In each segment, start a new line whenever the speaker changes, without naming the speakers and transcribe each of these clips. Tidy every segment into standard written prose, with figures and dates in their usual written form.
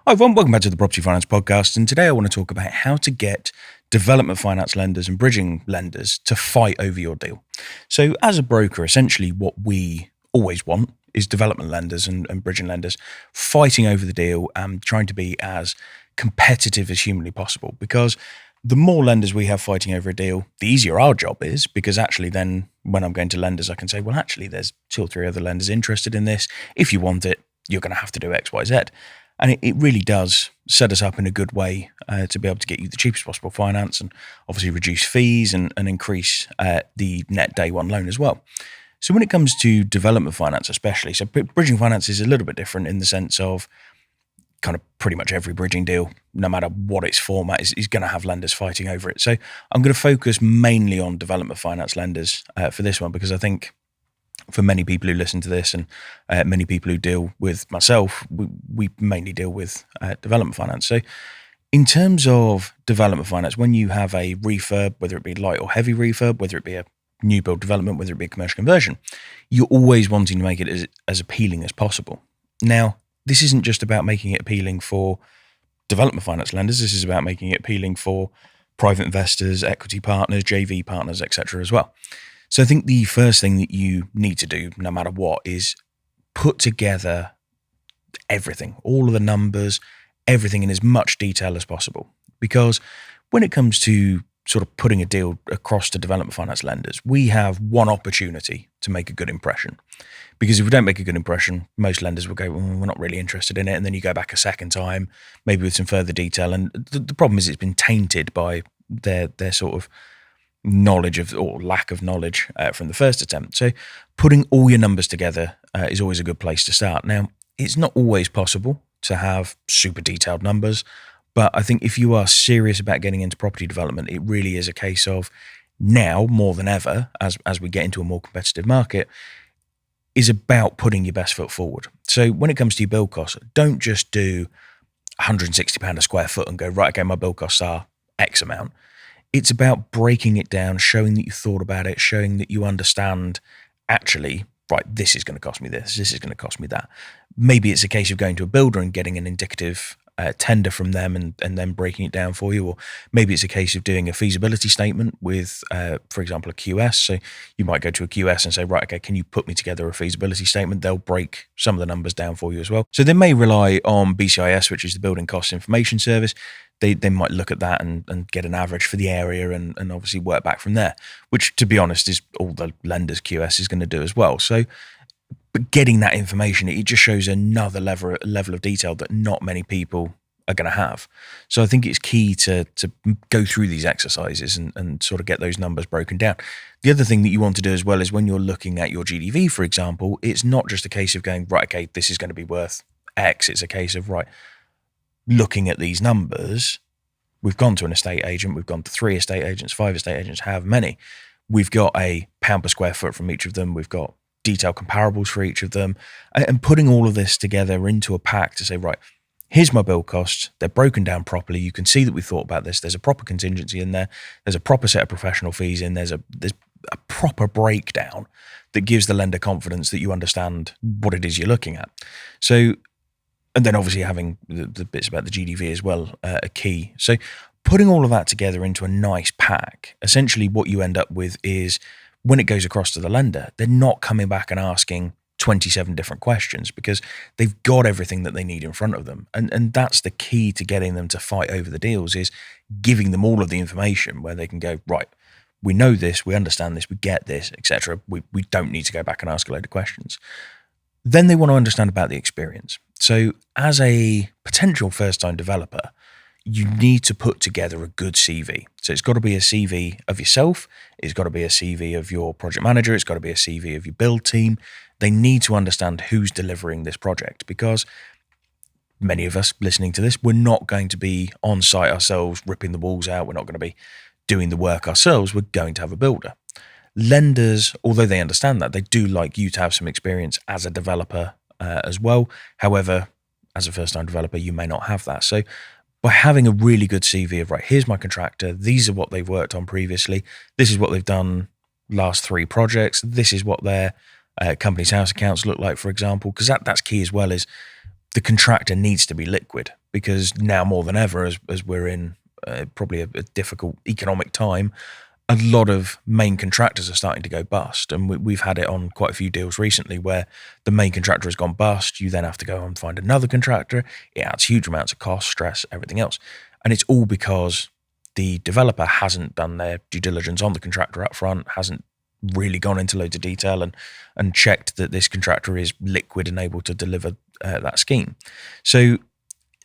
Hi everyone, welcome back to the Property Finance Podcast, and today I want to talk about how to get development finance lenders and bridging lenders to fight over your deal. So as a broker, essentially what we always want is development lenders and bridging lenders fighting over the deal and trying to be as competitive as humanly possible, because the more lenders we have fighting over a deal, the easier our job is, because actually then when I'm going to lenders, I can say, well, actually there's 2 or 3 other lenders interested in this. If you want it, you're going to have to do X, Y, Z. And it really does set us up in a good way to be able to get you the cheapest possible finance and obviously reduce fees and increase the net day one loan as well. So when it comes to development finance especially, so bridging finance is a little bit different in the sense of kind of pretty much every bridging deal, no matter what its format, is going to have lenders fighting over it. So I'm going to focus mainly on development finance lenders for this one, because I think for many people who listen to this and many people who deal with myself, we mainly deal with development finance. So in terms of development finance, when you have a refurb, whether it be light or heavy refurb, whether it be a new build development, whether it be a commercial conversion, you're always wanting to make it as appealing as possible. Now, this isn't just about making it appealing for development finance lenders. This is about making it appealing for private investors, equity partners, JV partners, etc. as well. So I think the first thing that you need to do, no matter what, is put together everything, all of the numbers, everything in as much detail as possible. Because when it comes to sort of putting a deal across to development finance lenders, we have one opportunity to make a good impression. Because if we don't make a good impression, most lenders will go, well, we're not really interested in it. And then you go back a second time, maybe with some further detail. And the problem is it's been tainted by their sort of knowledge of, or lack of knowledge from the first attempt. So putting all your numbers together is always a good place to start. Now, it's not always possible to have super detailed numbers, but I think if you are serious about getting into property development, it really is a case of now more than ever, as we get into a more competitive market, is about putting your best foot forward. So when it comes to your build costs, don't just do £160 a square foot and go, right, okay, my build costs are X amount. It's about breaking it down, showing that you thought about it, showing that you understand actually, right, this is going to cost me this is going to cost me that. Maybe it's a case of going to a builder and getting an indicative tender from them and then breaking it down for you. Or maybe it's a case of doing a feasibility statement with, for example, a QS. So you might go to a QS and say, right, okay, can you put me together a feasibility statement? They'll break some of the numbers down for you as well. So they may rely on BCIS, which is the Building Cost Information Service. They might look at that and get an average for the area and obviously work back from there, which, to be honest, is all the lender's QS is going to do as well. So, but getting that information, it just shows another level of detail that not many people are going to have. So I think it's key to go through these exercises and sort of get those numbers broken down. The other thing that you want to do as well is when you're looking at your GDV, for example, it's not just a case of going, right, okay, this is going to be worth X. It's a case of, right, looking at these numbers, we've gone to an estate agent, we've gone to 3 estate agents, 5 estate agents, however many. We've got a pound per square foot from each of them. We've got detailed comparables for each of them, and putting all of this together into a pack to say, right, here's my build costs. They're broken down properly. You can see that we thought about this. There's a proper contingency in there. There's a proper set of professional fees in. There's a proper breakdown that gives the lender confidence that you understand what it is you're looking at. So, and then obviously having the bits about the GDV as well are key. So putting all of that together into a nice pack, essentially what you end up with is when it goes across to the lender, they're not coming back and asking 27 different questions because they've got everything that they need in front of them. And that's the key to getting them to fight over the deals, is giving them all of the information where they can go, right, we know this, we understand this, we get this, etc. We don't need to go back and ask a load of questions. Then they want to understand about the experience. So as a potential first-time developer, you need to put together a good CV. So it's got to be a CV of yourself. It's got to be a CV of your project manager. It's got to be a CV of your build team. They need to understand who's delivering this project, because many of us listening to this, we're not going to be on site ourselves, ripping the walls out. We're not going to be doing the work ourselves. We're going to have a builder. Lenders, although they understand that, they do like you to have some experience as a developer as well. However, as a first-time developer, you may not have that. So by having a really good CV of, right, here's my contractor, these are what they've worked on previously, this is what they've done last 3 projects, this is what their company's house accounts look like, for example, because that's key as well, is the contractor needs to be liquid, because now more than ever, as we're in probably a difficult economic time, a lot of main contractors are starting to go bust. And we've had it on quite a few deals recently where the main contractor has gone bust. You then have to go and find another contractor. It adds huge amounts of cost, stress, everything else. And it's all because the developer hasn't done their due diligence on the contractor up front, hasn't really gone into loads of detail and checked that this contractor is liquid and able to deliver that scheme. So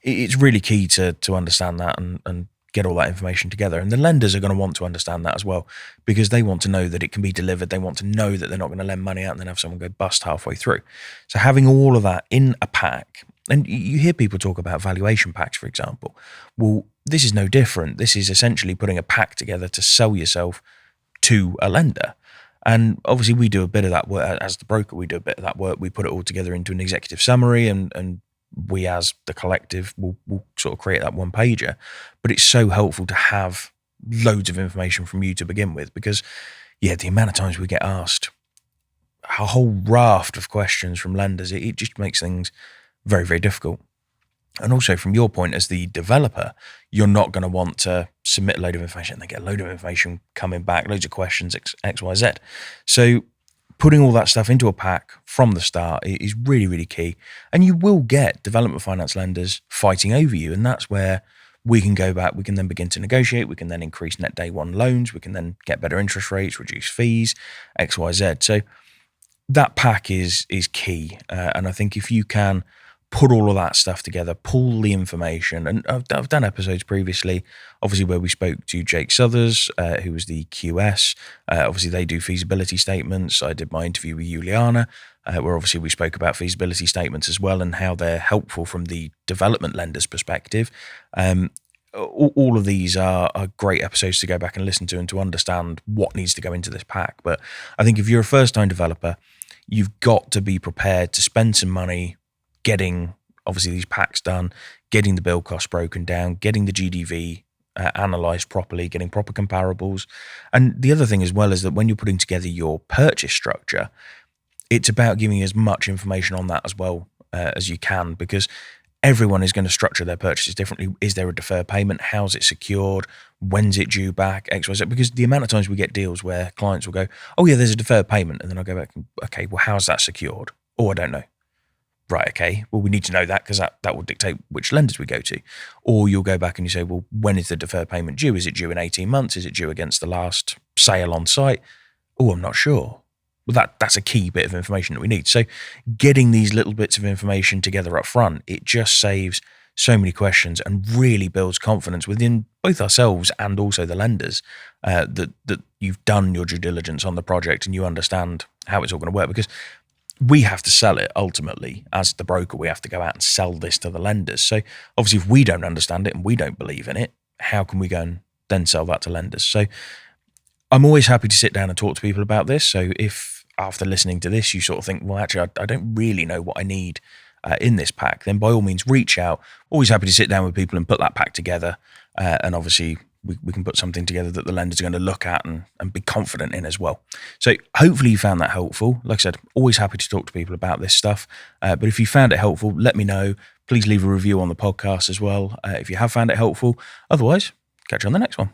it's really key to understand that and get all that information together. And the lenders are going to want to understand that as well, because they want to know that it can be delivered. They want to know that they're not going to lend money out and then have someone go bust halfway through. So having all of that in a pack, and you hear people talk about valuation packs, for example. Well, this is no different. This is essentially putting a pack together to sell yourself to a lender. And obviously we do a bit of that work as the broker. We do a bit of that work. We put it all together into an executive summary, and we as the collective will sort of create that one pager. But it's so helpful to have loads of information from you to begin with, because the amount of times we get asked a whole raft of questions from lenders, it just makes things very, very difficult. And also from your point as the developer, you're not going to want to submit a load of information and then get a load of information coming back, loads of questions, X, Y, Z. So putting all that stuff into a pack from the start is really, really key. And you will get development finance lenders fighting over you. And that's where we can go back. We can then begin to negotiate. We can then increase net day one loans. We can then get better interest rates, reduce fees, X, Y, Z. So that pack is key. And I think if you can put all of that stuff together, pull the information. And I've done episodes previously, obviously, where we spoke to Jake Suthers, who was the QS. Obviously, they do feasibility statements. I did my interview with Juliana, where obviously we spoke about feasibility statements as well and how they're helpful from the development lender's perspective. All of these are great episodes to go back and listen to and to understand what needs to go into this pack. But I think if you're a first-time developer, you've got to be prepared to spend some money getting obviously these packs done, getting the build cost broken down, getting the GDV analysed properly, getting proper comparables. And the other thing as well is that when you're putting together your purchase structure, it's about giving as much information on that as well as you can, because everyone is going to structure their purchases differently. Is there a deferred payment? How's it secured? When's it due back? X, Y, Z. Because the amount of times we get deals where clients will go, oh yeah, there's a deferred payment. And then I'll go back, okay, well, how's that secured? Oh, I don't know. Right, okay, well, we need to know that, because that will dictate which lenders we go to. Or you'll go back and you say, well, when is the deferred payment due? Is it due in 18 months? Is it due against the last sale on site? Oh, I'm not sure. Well, that's a key bit of information that we need. So getting these little bits of information together up front, it just saves so many questions and really builds confidence within both ourselves and also the lenders that you've done your due diligence on the project and you understand how it's all going to work. Because we have to sell it ultimately. As the broker, we have to go out and sell this to the lenders. So obviously if we don't understand it and we don't believe in it, how can we go and then sell that to lenders? So I'm always happy to sit down and talk to people about this. So if after listening to this, you sort of think, well, actually, I don't really know what I need in this pack, then by all means reach out. Always happy to sit down with people and put that pack together. And obviously we can put something together that the lenders are going to look at and be confident in as well. So hopefully you found that helpful. Like I said, always happy to talk to people about this stuff. But if you found it helpful, let me know. Please leave a review on the podcast as well if you have found it helpful. Otherwise, catch you on the next one.